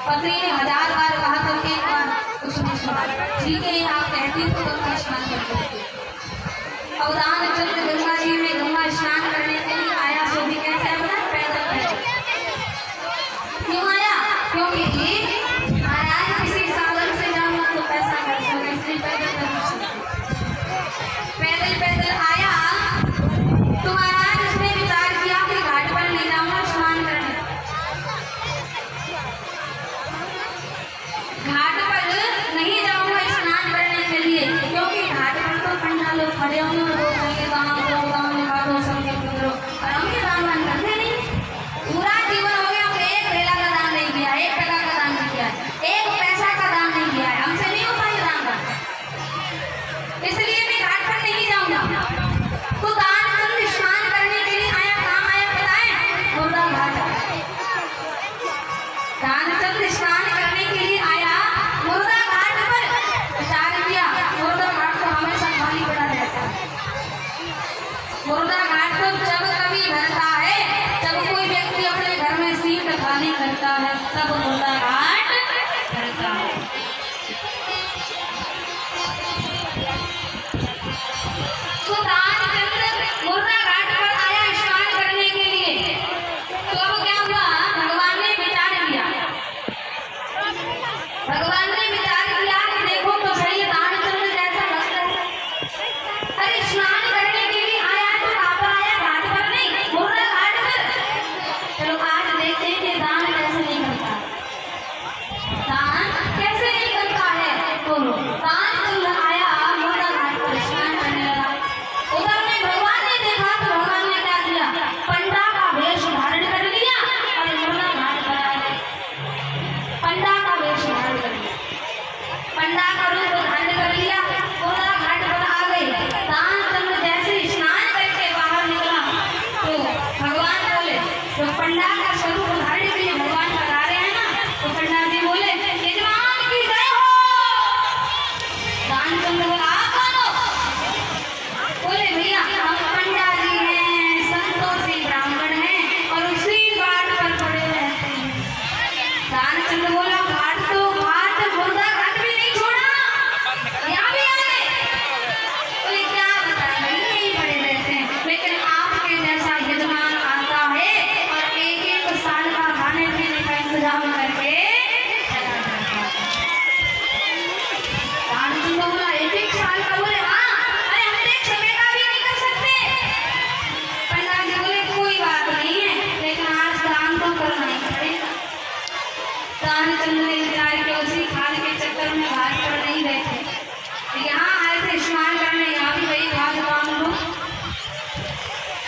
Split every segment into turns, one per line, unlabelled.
पत्नी ने 1000 बार कहा तो एक बार उसने सुना। ठीक है आप कहती हो तो गंगा स्नान करते हैं। अवदान चंद्र गंगा जी में गंगा स्नान करने के लिए आया। सो भी कैसे आया बता, पैदल पैदल। क्यों आया? क्योंकि महाराज किसी साधन से जाऊंगा तो पैसा खर्च होगा, इसलिए पैदल पैदल आया। तो महाराज उसने विचार किया कि घाट पर नहीं जाऊंगा स्नान करने। घाट पर नहीं जाऊंगा स्नान करने के लिए, क्योंकि घाट पर तो पंडा लोग खड़े होंगे और वो कहेंगे गाँव दो संकल्प करो, और हम भी दान करते नहीं। पूरा जीवन हो गया, हमने एक भेला का दान नहीं किया, 1 टका का दान नहीं किया, 1 पैसा का दान नहीं किया है, हमसे नहीं होता ये दान का। इसलिए मैं घाट पर नहीं जाऊंगा। तो दानचंद स्नान करने के लिए आया। कहाँ आया बताएं? मुर्दा घाट। दानचंद स्नान करने के लिए आया मुर्दा घाट पर। विचार किया मुर्दा घाट तो हमेशा खाली पड़ा रहता है। मुर्दा घाट तो जब कभी भरता है, जब कोई व्यक्ति अपने घर में सीट खाली करता है, तब मुर्दा घाट भरता है। तो दानचंद मुर्दा घाट पर आया स्नान करने के लिए। तो अब क्या हुआ? भगवान ने विचार किया कि देखो तो सही दानचंद जैसा भक्त है। अरे स्नान करने के लिए आया तो कहाँ पर आया? घाट पर नहीं, मुर्दा घाट पर। चलो आज देखते हैं कि दान कैसे नहीं करता, दान कैसे नहीं करता है। बोलो। दानचंद आया मुर्दा घाट पर स्नान करने लगा। उधर में भगवान ने देखा तो भगवान ने क्या किया? पंडा का वेश धारण कर लिया और मुर्दा घाट पर आ गए। पंडा का वेश धारण कर लिया, पंडा का रूप धारण कर लिया, मुर्दा घाट पर आ गए। दानचंद जैसे स्नान करके बाहर निकला तो भगवान बोले, तो पंडा का स्वरूप धारण के लिए भगवान बता रहे हैं ना, तो पंडा जी बोले यजमान की जय हो। दानचंद बोला आप कौन हो? बोले भैया हम पंडा जी हैं, संतोषी ब्राह्मण हैं और उसी घाट पर पड़े रहते हैं। दानचंद बोला घाट तो घाट, मुर्दा घाट भी नहीं छोड़ा, यहाँ भी आ गए। बोले क्या बताएं भाई, यहीं पड़े रहते हैं, लेकिन आपके जैसा यजमान आता है और 1-1 साल का खाने पीने का इंतजाम करके चला जाता है। दानचंद बोला 1-1 साल का? बोले हाँ। अरे हम तो 1 समय का भी नहीं कर सकते। पंडा जी बोले कोई बात नहीं है, लेकिन आज दान तो करना ही पड़ेगा। दानचंद ने विचार किया, उसी खाल के चक्कर में घाट पर नहीं बैठे, यहाँ आए थे स्नान करने, यहाँ भी वही घाट बांध लो।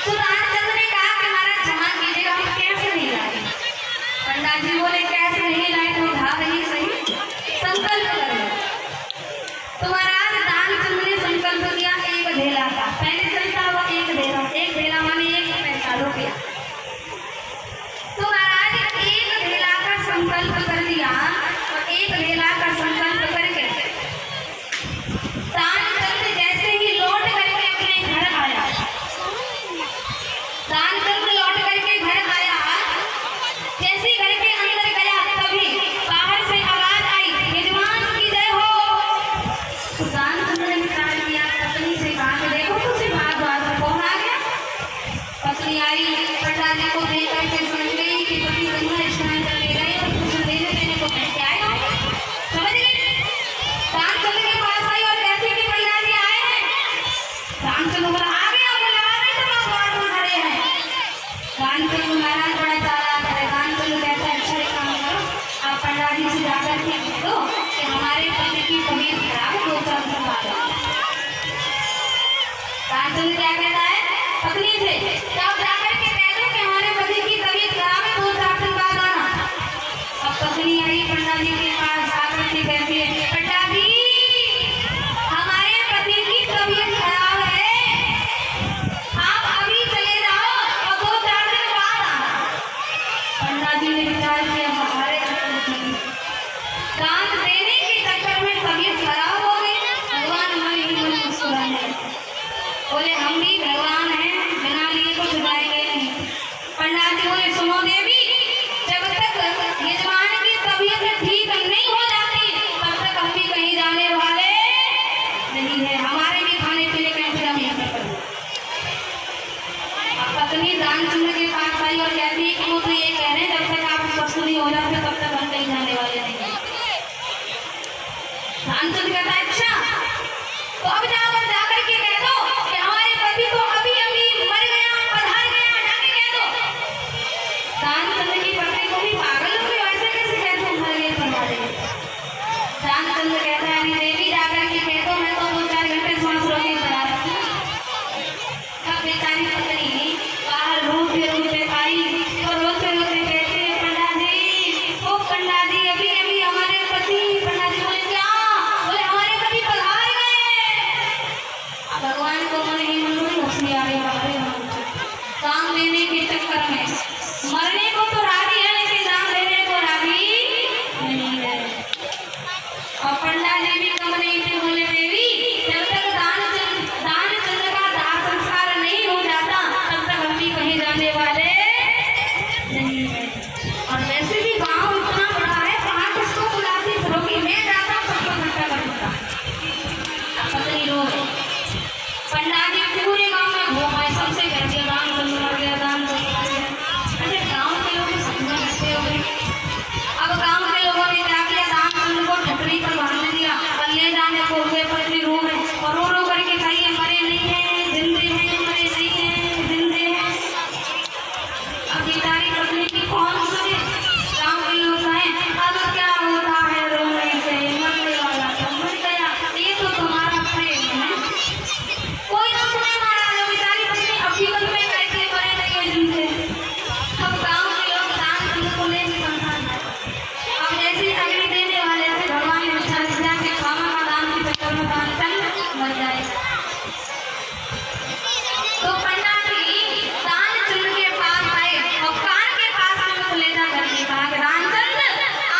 तो दानचंद ने कहा कि महाराज क्षमा कीजिएगा, हम कैसे नहीं लाए? पंडा जी बोले कैसे नहीं लाए? तो भाग ही सही, संकल्प कर लो। तो महाराज दानचंद ने संकल्प किया 1 ढेला का। पहले चलता हुआ 1 ढेला, 1 ढेला माने 1 पैसा रुपया। तो महाराज 1 ढेला का संकल्प कर दिया और 1 ढेला का संकल्प करके दानचंद जैसे ही लौट करके अपने घर आया, दानचंद लौट करके घर आया, जैसे ही घर के अंदर गया तभी बाहर से आवाज आई यजमान की जय हो। तो दानचंद ने विचार किया, पत्नी से कहा कि देखो तुझे बात में कौन आ गया? पत्नी आई, पंडा जी को देख करके समझ गई कि पति गंगा स्नान करके गए और कुछ लेने देने को पैसे आए होंगे। समझ गई? दानचंद के पास आई और कहती कि पंडा जी आए हैं। दानचंद बोला आ गया। बोला आ गए तो आप द्वार में खड़े हैं। दानचंद महाराज बड़ा चालाक है। दानचंद कहता है अच्छा एक काम करो, आप पंडा जी से जाकर के कह दो कि हमारे पति की तबीयत खराब है, 2-4 दिन बाद आओ। दानचंद क्या कहता है पत्नी से, आप जाकर के कह दो कि हमारे पति की तबीयत खराब है, 2-4 दिन बाद आना। अब पत्नी आई पंडा जी के पास, आकर के कहती है पंडा जी हमारे पति की तबीयत खराब है, आप अभी चले जाओ और 2-4 दिन बाद आना। पंडा जी ने विचार किया हमारे दान देने के चक्कर में तबीयत खराब हो गई। भगवान मन ही मन मुस्कुराने लगे। बोले हम भी भगवान हैं, बिना लिए कुछ जाएंगे नहीं। पंडा जी बोले सुनो देवी, जब तक यजमान की तबीयत हिसाब से तब तक हम कहीं जाने वाले नहीं हैं। ध्यानचंद कहता है अच्छा तो अब जाकर के कह दो कि हमारे पति तो अभी अभी मर गया, पधार गया, जाके कह दो। ध्यानचंद की पत्नी को भी पागल हो गई, ऐसे कैसे कह दो मर गए पधार गए। ध्यानचंद कहता है अरे देवी जाकर के कह दो, मैं तो 2-4 घंटे सांस रोके पड़ा रहा। अब बेचारी पत्नी बाहर रोते आई और रोते कहते हैं पंडा जी, ओ पंडा जी अभी अभी हमारे पति। पंडा जी बोले क्या? बोले हमारे पति पधार गए। अब भगवान को मन ही मन में हंसी आ रही है, काम लेने के चक्कर में मरने को तो राजी है लेकिन दाम लेने को राजी नहीं है। और पंडा जी भी कम नहीं थे, बोले देवी जब तक दानचंद का दाह संस्कार नहीं हो जाता तब तक हम भी कहीं जाने वाले नहीं है। और वैसे भी गांव इतना बड़ा है, कहाँ किसको बुलाती फिरोगी, मैं जाता सबको इकट्ठा कर दूंगा। पत्नी रो रही। पंडा जी पूरे गांव में घूमाए, सबसे कह दिया दानचंद मर गया, दानचंद मर गया। अरे गांव के लोग समझ सकते हो गए। अब गांव के लोगों ने क्या किया, दानचंद को ठटरी पर बांध दिया और ले जाने को हुए पत्नी रो रहे और रो करके कहिए मरे नहीं है जिंदे हैं, मरे नहीं है जिंदे हैं। अब बेचारी पत्नी की कौन सुने, गांव के लोग कहें अब क्या होता है रोने से, मरने वाला तो मर गया, ये तो तुम्हारा प्रेम है। कोई ना सुने महाराज, बेचारी पत्नी हकीकत में कैसे मरे नहीं है जिंदे। अब गांव के लोग दानचंद को ले संसार। अब जैसे अग्नि देने वाले थे, भगवान ने विचार किया कि खामा का दान की चक्कर में दानचंद मर जाएगा। तो पंडा जी दानचंद के पास आए और कान के पास में उसको ले जा करके कहा कि दानचंद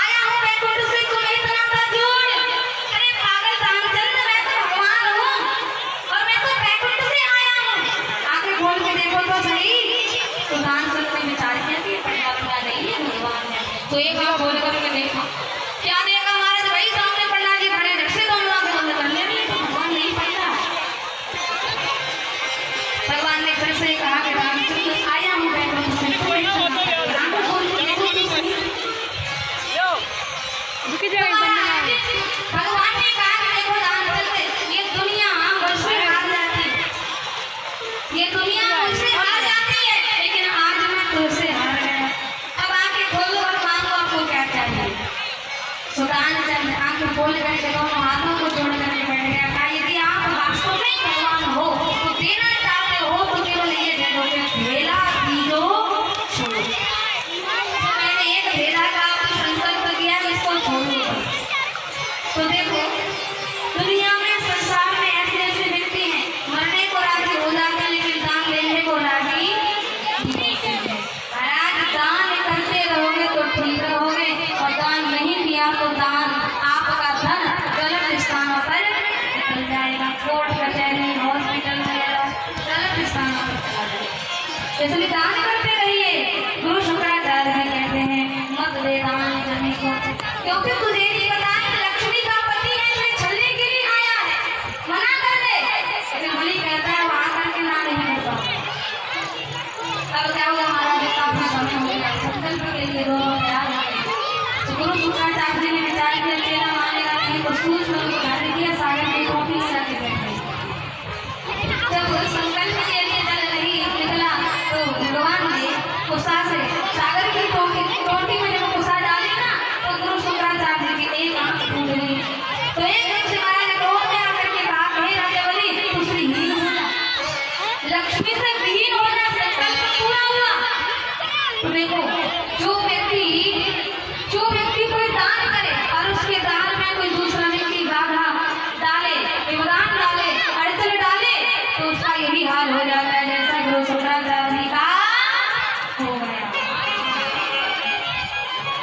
आया हूँ बैकुंठ से, तुम्हें इतना बड़ा जोड़। अरे पागल दानचंद, मैं तो भगवान हूँ और मैं तो बैकुंठ से आया हूँ, आंखें खोल के देखो तो सही। तो दानचंद ने विचार किया कि पंडा नहीं है, भगवान है। तो एक बार खोल करके देखा, क्या देखा महाराज, वही सामने पंडा जी खड़े, झट से दोनों आंखें बंद कर लिया, तो भगवान नहीं पंडा। भगवान ने फिर से कहा कि रामचंद्र आया हूँ बैकुंठ से, आंखें खोल के देखो तो सही। भगवान ने कहा कि देखो रामचंद्र, ये दुनिया मुझसे हार जाती है, ये दुनिया मुझसे हार जाती है, लेकिन आज मैं तुझसे हार गया। अब आंखें खोलो और मांगो आपको क्या चाहिए। तो दानचंद आंखें खोल करके दोनों हाथों को जोड़ करके बैठ गया। कहा यदि आप वास्तव में भगवान हो तो देना चाहते हो तो केवल ये दे दो कि भेला दीजो छोड़ो। तो मैंने एक भेला का संकल्प किया, इसको छोड़ो। तो देखो दुनिया में, संसार में ऐसे ऐसे व्यक्ति हैं, मरने को राजी हो जाते हैं लेकिन दान लेने को राजी नहीं होते। महाराज दान करते रहोगे तो ठीक रहोगे, और दान नहीं किया तो दान आपका धन गलत स्थानों पर निकल जाएगा, कोर्ट कचहरी हॉस्पिटल वगैरह गलत स्थानों पर चला जाएगा। इसलिए दान करते रहिए। गुरु शुक्राचार्य जी कहते हैं मत दे दान जमी को, क्योंकि तुझे नहीं पता है लक्ष्मी का पति है, तुझे छलने के लिए आया है, मना कर दे। लेकिन बलि कहता है वहां करके ना नहीं होता। अब क्या हुआ महाराज, काफी समय हो गया, संकल्प के लिए दोनों तैयार हो गए। तो गुरु शुक्राचार्य जी ने विचार किया चेला मानेगा नहीं, तो सूझ में उनको धारण किया, सागर की टोपी लगा के बैठ गए। जब संकल्प के लिए जल नहीं निकला तो भगवान ने गुस्सा से सागर की टोटी में जब गुस्सा डाले ना, तो गुरु शुक्राचार्य जी की एक आंख टूट गई। तो एकदम से महाराज क्रोध में आकर के कहा, कहे राजा बलि तू श्रीहीन हो जा, लक्ष्मी से विहीन हो जा, संकल्प पूरा हुआ। तो देखो जो व्यक्ति कोई दान करे और उसके दान में कोई दूसरा व्यक्ति बाधा डाले, व्यवधान डाले, अड़चन डाले, तो उसका यही हाल हो जाता है जैसा गुरु शुक्राचार्य जी का हो गया।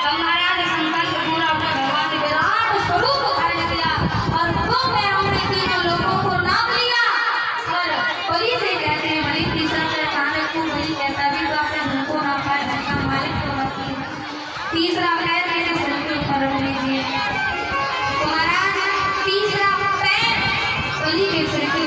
अब महाराज संकल्प पूरा हुआ, भगवान ने विराट स्वरूप धारण किया और तो मैं हमने तीनों लोगों को नाम लिया। और बलि से कहते हैं, बलि तीसरा अचानक को बलि कहता भी तो अपने धन को ना पाए, धन का मालिक तो मत। तीसरा पैर मेरे सिर के ऊपर रख लीजिए। तो महाराज तीसरा पैर बलि के सिर के